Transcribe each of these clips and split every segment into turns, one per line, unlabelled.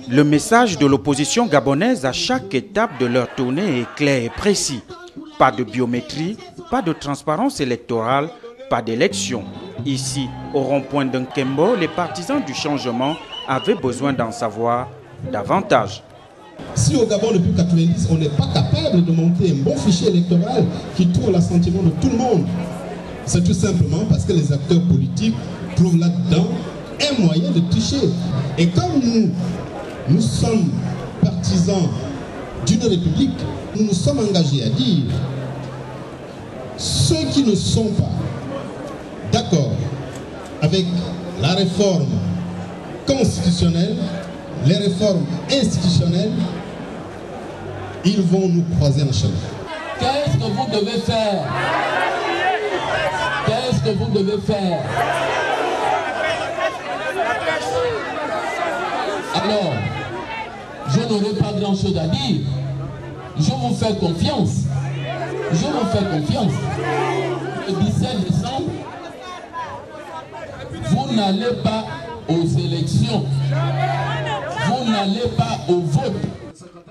Le message de l'opposition gabonaise à chaque étape de leur tournée est clair et précis. Pas de biométrie, pas de transparence électorale, pas d'élection. Ici, au rond-point d'Nkembo, les partisans du changement avaient besoin d'en savoir davantage.
Si au Gabon, depuis 1990, on n'est pas capable de monter un bon fichier électoral qui trouve l'assentiment de tout le monde, c'est tout simplement parce que les acteurs politiques trouvent là-dedans un moyen de tricher. Et comme nous sommes partisans d'une république, nous nous sommes engagés à dire ceux qui ne sont pas d'accord avec la réforme constitutionnelle, les réformes institutionnelles, ils vont nous croiser en chemin.
Qu'est-ce que vous devez faire? Qu'est-ce que vous devez faire? Alors, je n'aurai pas grand-chose à dire. Je vous fais confiance. Je vous fais confiance. Le 17 décembre, vous n'allez pas aux élections. Vous n'allez pas au vote.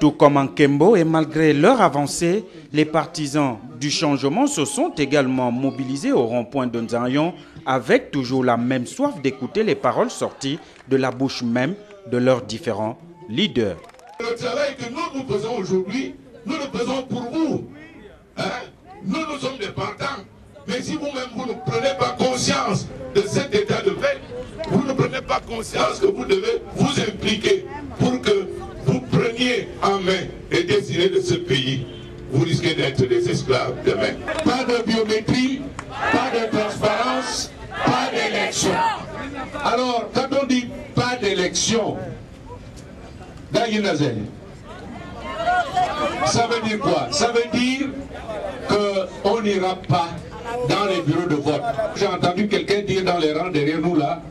Tout comme en Kembo, et malgré leur avancée, les partisans du changement se sont également mobilisés au rond-point de Nzayon avec toujours la même soif d'écouter les paroles sorties de la bouche même de leurs différents leaders.
Le travail que nous faisons aujourd'hui, nous le faisons pour vous. Hein? Nous sommes des partants. Mais si vous-même, vous ne prenez pas conscience de cet état de fait, vous ne prenez pas conscience que vous devez vous impliquer pour que vous preniez en main les destinées de ce pays, vous risquez d'être des esclaves demain. Pas de biométrie, pas de transparence, pas d'élection. Alors, quand on dit pas d'élection, ça veut dire quoi? Ça veut dire qu'on n'ira pas dans les bureaux de vote. J'ai entendu quelqu'un dire dans les rangs derrière nous là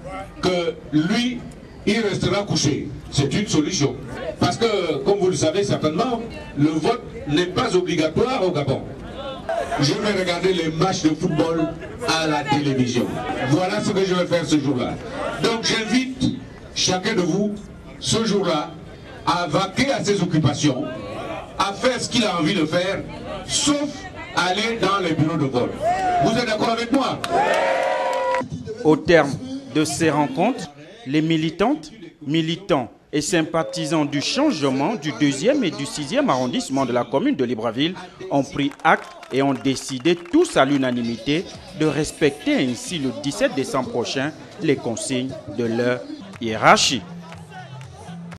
que lui, il restera couché. C'est une solution. Parce que, comme vous le savez certainement, le vote n'est pas obligatoire au Gabon. Je vais regarder les matchs de football à la télévision. Voilà ce que je vais faire ce jour-là. Donc j'invite chacun de vous, ce jour-là, à vaquer à ses occupations, à faire ce qu'il a envie de faire, sauf aller dans les bureaux de vote. Vous êtes d'accord avec moi?
Au terme de ces rencontres, les militantes, militants et sympathisants du changement du 2e et du 6e arrondissement de la commune de Libreville ont pris acte et ont décidé tous à l'unanimité de respecter ainsi le 17 décembre prochain les consignes de leur hiérarchie.